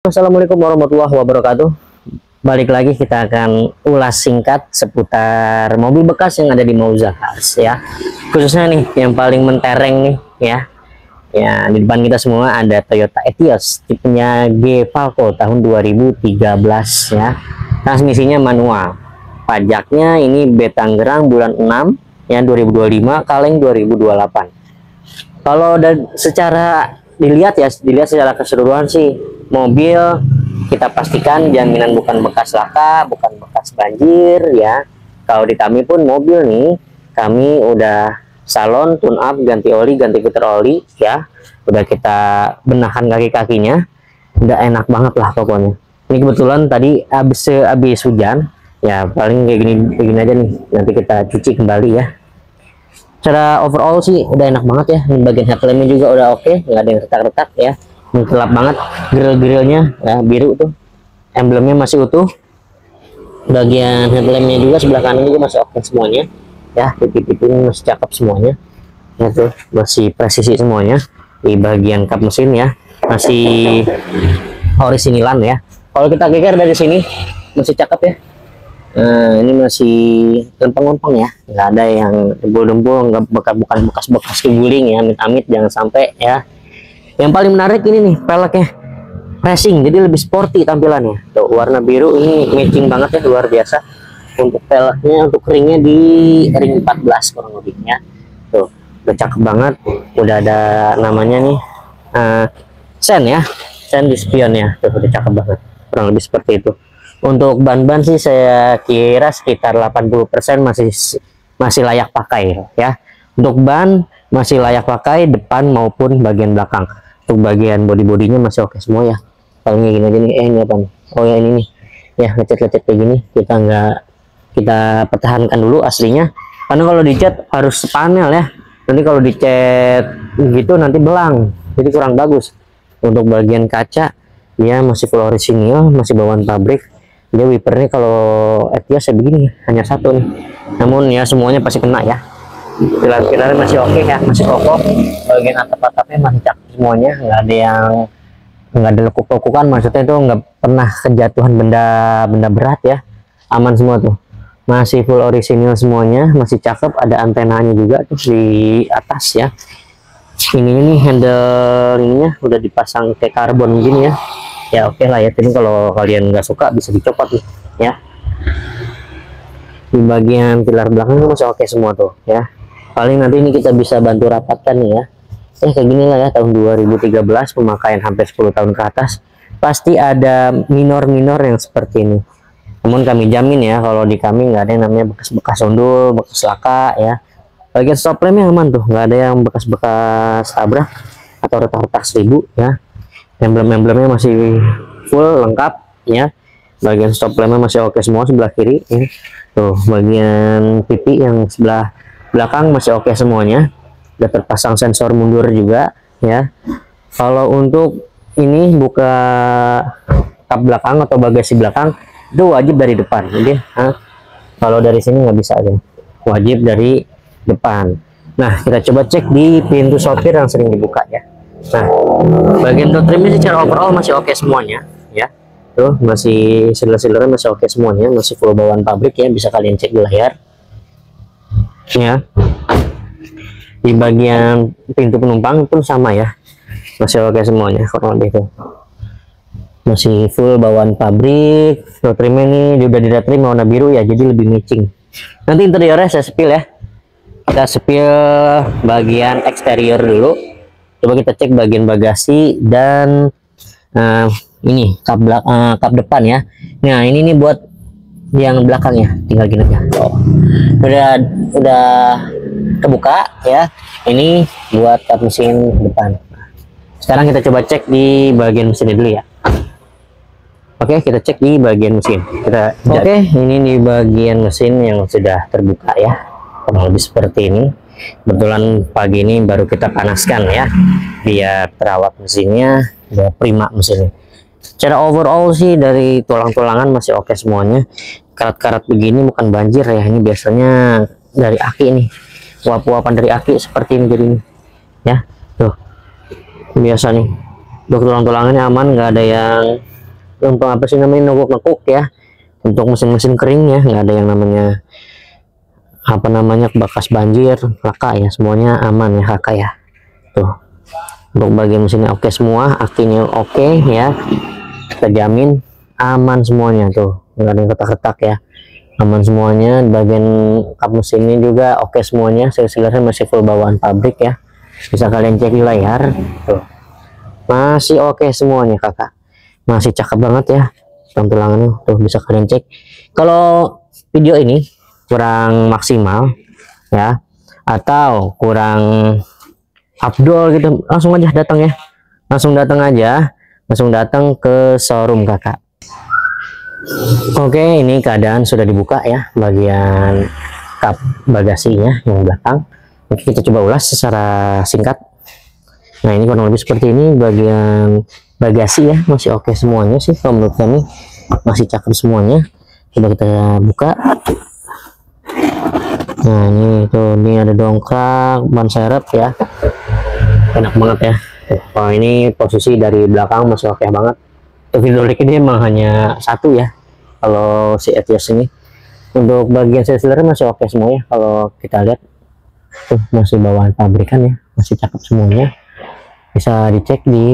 Assalamualaikum warahmatullahi wabarakatuh. Balik lagi kita akan ulas singkat seputar mobil bekas yang ada di Mauzahars ya. Khususnya nih yang paling mentereng nih ya. Ya, di depan kita semua ada Toyota Etios tipenya G Falco tahun 2013 ya. Transmisinya manual. Pajaknya ini B Tangerang bulan 6 ya 2025, kaleng 2028. Kalau secara dilihat secara keseluruhan sih mobil kita pastikan jaminan bukan bekas laka, bukan bekas banjir ya. Kalau di kami pun mobil nih, kami udah salon tune up, ganti oli, ganti filter oli ya. Udah kita benahan kaki-kakinya, udah enak banget lah pokoknya. Ini kebetulan tadi habis hujan ya, paling kayak gini aja nih. Nanti kita cuci kembali ya. Secara overall sih udah enak banget ya. Ini bagian headlampnya juga udah oke, nggak ada yang retak-retak ya. Ini gelap banget, grill-grillnya ya, biru tuh, emblemnya masih utuh. Bagian headlampnya juga sebelah kanan juga masih oke semuanya ya. Pipi-pipinya masih cakep semuanya ya, tuh masih presisi semuanya. Di bagian kap mesin ya masih orisinilan ya. Kalau kita geser dari sini masih cakep ya. Nah, ini masih lempeng-lempeng ya, nggak ada yang dempul-dempul, nggak bukan bekas keguling ya, amit-amit jangan sampai ya. Yang paling menarik ini nih peleknya racing, jadi lebih sporty tampilannya. Tuh warna biru ini matching banget ya, luar biasa. Untuk peleknya, untuk ringnya di ring 14 kurang lebihnya. Tuh udah cakep banget, udah ada namanya nih sen ya, sen di spionnya. Tuh udah cakep banget, kurang lebih seperti itu. Untuk ban-ban sih saya kira sekitar 80% masih layak pakai ya. Untuk ban masih layak pakai depan maupun bagian belakang. Untuk bagian body-bodinya masih oke semua ya. Paling gini aja nih, ini apa nih? Oh ya ini nih, ya lecet-lecet kayak gini kita pertahankan dulu aslinya. Karena kalau dicat harus sepanel ya. Nanti kalau dicat gitu nanti belang, jadi kurang bagus. Untuk bagian kaca dia masih full orisinil, masih bawaan pabrik. Dia wipernya kalau Etios ya begini, hanya satu nih. Namun ya semuanya pasti kena ya. Pilar-pilarnya masih oke ya, masih kokoh. Bagian atap-atapnya masih cakep semuanya, nggak ada lekuk-lekukan, maksudnya itu nggak pernah kejatuhan benda berat ya, aman semua tuh. Masih full orisinil semuanya, masih cakep. Ada antenanya juga tuh di atas ya. Ini handle ininya udah dipasang kayak karbon gini ya. Ya oke lah ya, ini kalau kalian nggak suka bisa dicopot nih ya. Di bagian pilar belakang masih oke semua tuh ya. Paling nanti ini kita bisa bantu rapatkan nih ya. Kayak gini lah ya, tahun 2013, pemakaian hampir 10 tahun ke atas, pasti ada minor-minor yang seperti ini. Namun kami jamin ya, kalau di kami nggak ada yang namanya bekas-bekas ondul, bekas laka ya. Bagian stop lampnya aman tuh, nggak ada yang bekas-bekas tabrak atau retak-retak 1000 ya. Emblem-emblemnya masih full lengkap ya. Bagian stop lampnya masih oke semua sebelah kiri ya. Tuh bagian pipi yang sebelah belakang masih oke semuanya. Udah terpasang sensor mundur juga ya. Kalau untuk ini buka kap belakang atau bagasi belakang itu wajib dari depan. Jadi kalau dari sini nggak bisa aja, wajib dari depan. Nah kita coba cek di pintu sopir yang sering dibuka ya. Nah bagian door trimnya secara overall masih oke semuanya ya. Tuh masih siler-silernya masih oke semuanya, masih full bawaan pabrik ya, bisa kalian cek di layar ya. Di bagian pintu penumpang pun sama ya, masih oke semuanya kurang lebih itu. Masih full bawaan pabrik. Door trimnya ini udah di trim warna biru ya, jadi lebih matching. Nanti interiornya saya spill ya. Kita spill bagian eksterior dulu. Coba kita cek bagian bagasi dan ini kap depan ya. Nah ini nih buat yang belakangnya, tinggal gini aja. Udah kebuka ya. Ini buat kap mesin depan. Sekarang kita coba cek di bagian mesinnya dulu ya. Oke, kita cek di bagian mesin. Oke, ini di bagian mesin yang sudah terbuka ya, kurang lebih seperti ini. Kebetulan pagi ini baru kita panaskan ya, biar terawat mesinnya, biar prima mesinnya. Secara overall sih dari tulang-tulangan masih oke semuanya. Karat-karat begini bukan banjir ya, ini biasanya dari aki nih, uap-uapan dari aki seperti ini jadi ya. Tuh biasa nih Untuk tulang-tulangannya aman, nggak ada yang apa sih namanya, nekuk-nekuk ya. Untuk mesin-mesin kering ya, nggak ada yang namanya apa namanya bekas banjir, laka ya, semuanya aman ya kakak ya. Tuh, untuk bagian mesinnya oke semua, akinya oke ya, kita jamin aman semuanya. Tuh, nggak ada yang retak-retak ya, aman semuanya. Bagian kap mesinnya juga oke semuanya, silinder masih full bawaan pabrik ya, bisa kalian cek di layar. Tuh, masih oke semuanya kakak, masih cakep banget ya tampilannya. Tuh, bisa kalian cek. Kalau video ini kurang maksimal ya, atau kurang afdol gitu, langsung aja datang ya, langsung datang ke showroom kakak. Oke, ini keadaan sudah dibuka ya bagian kap bagasinya yang belakang. Oke, kita coba ulas secara singkat. Nah, ini kurang lebih seperti ini bagian bagasi ya, masih oke semuanya sih kalau menurut kami, masih cakep semuanya. Coba kita buka. Nah, ini ada dongkrak, ban serep ya, enak banget ya. Oh, ini posisi dari belakang masih oke banget. Hidrolik ini emang hanya satu ya kalau si Etios ini. Untuk bagian silinder masih oke semuanya, kalau kita lihat tuh masih bawaan pabrikan ya, masih cakep semuanya. Bisa dicek di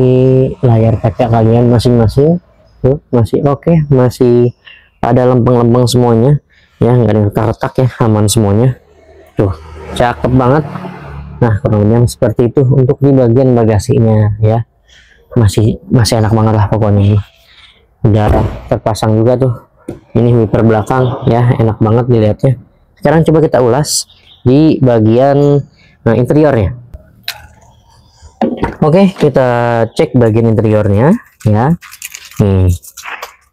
layar kaca kalian masing-masing. Tuh masih oke, masih ada lempeng-lempeng semuanya ya, nggak ada yang retak-retak ya, aman semuanya. Tuh, cakep banget. Nah, kurang lebih seperti itu untuk di bagian bagasinya ya, masih enak banget lah pokoknya. Ini udah terpasang juga tuh, ini wiper belakang ya, enak banget dilihatnya. Sekarang coba kita ulas di bagian interiornya. Oke, kita cek bagian interiornya ya. Nih,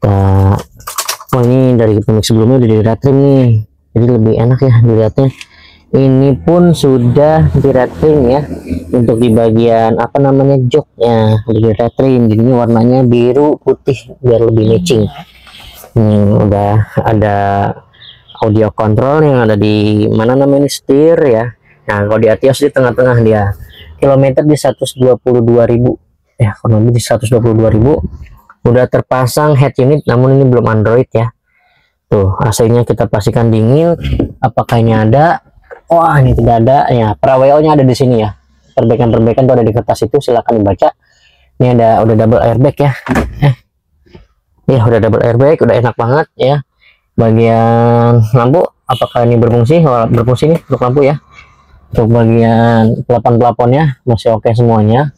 oh, ini dari pemilik sebelumnya udah di retrim nih, jadi lebih enak ya dilihatnya. Ini pun sudah di retrim ya, untuk di bagian apa namanya joknya udah di retrim, jadinya warnanya biru putih biar lebih matching. Udah ada audio control yang ada di mana namanya setir ya. Nah, kalau di Etios di tengah-tengah dia, kilometer di 122.000 ya, kurang lebih di 122.000. Udah terpasang head unit, namun ini belum Android ya. Tuh, AC-nya kita pastikan dingin. Apakah ini ada? Wah, ini tidak ada ya. Pra-WO-nya ada di sini ya. Perbaikan-perbaikan tuh ada di kertas itu, silakan dibaca. Ini udah double airbag ya. Ya, udah double airbag, udah enak banget ya. Bagian lampu, apakah ini berfungsi? Oh, berfungsi nih untuk lampu ya. Untuk bagian pelapon-pelaponnya masih oke semuanya.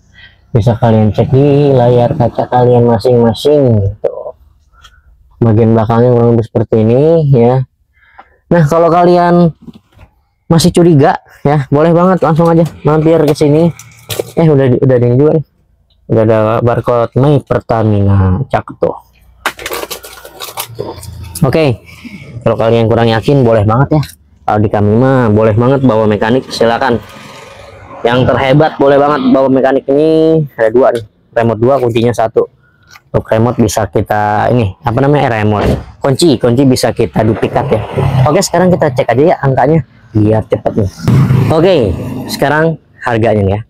Bisa kalian cek di layar kaca kalian masing-masing. Bagian belakangnya kurang lebih seperti ini ya. Nah, kalau kalian masih curiga ya, boleh banget langsung aja mampir ke sini. Udah ini juga nih. Udah ada barcode My Pertamina, cakep tuh. Oke, kalau kalian kurang yakin boleh banget ya. Kalau di kami mah boleh banget bawa mekanik, silakan. Yang terhebat boleh banget bawa mekanik. Ini ada dua nih, remote 2, kuncinya 1. Untuk remote bisa kita ini apa namanya, remote kunci bisa kita duplikat ya. Oke, sekarang kita cek aja ya angkanya biar cepet nih. Oke, sekarang harganya nih ya.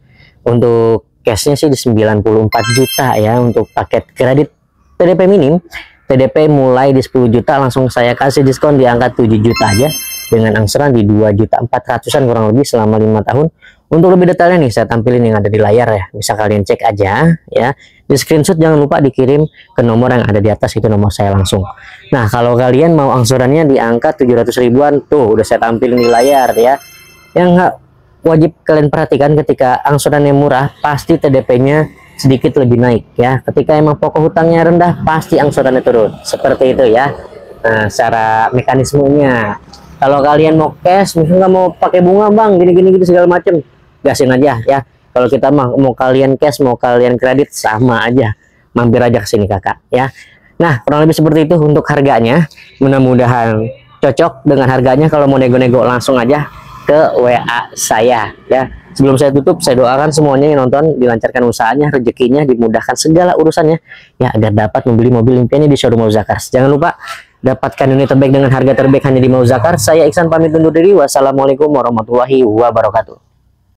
Untuk cashnya sih di 94 juta ya, untuk paket kredit TDP minim. TDP mulai di 10 juta, langsung saya kasih diskon di angka 7 juta aja, dengan angsuran di 2.400.000-an kurang lebih selama 5 tahun. Untuk lebih detailnya nih saya tampilin yang ada di layar ya, bisa kalian cek aja ya. Di screenshot jangan lupa dikirim ke nomor yang ada di atas, itu nomor saya langsung. Nah, kalau kalian mau angsurannya di angka 700 ribuan, tuh udah saya tampilin di layar ya. Yang nggak wajib kalian perhatikan, ketika angsurannya murah pasti TDP-nya sedikit lebih naik ya. Ketika emang pokok hutangnya rendah pasti angsurannya turun, seperti itu ya. Nah, secara mekanismenya, kalau kalian mau cash, misalnya nggak mau pakai bunga bang, gini segala macem, gasin aja ya. Kalau kita mau kalian cash, mau kalian kredit, sama aja, mampir aja ke sini kakak ya. Nah, kurang lebih seperti itu untuk harganya. Mudah-mudahan cocok dengan harganya. Kalau mau nego-nego langsung aja ke WA saya ya. Sebelum saya tutup, saya doakan semuanya yang nonton dilancarkan usahanya, rezekinya, dimudahkan segala urusannya ya, agar dapat membeli mobil impiannya di showroom Mauzakars. Jangan lupa dapatkan unit terbaik dengan harga terbaik hanya di Mauzakars. Saya Iksan pamit undur diri. Wassalamualaikum warahmatullahi wabarakatuh.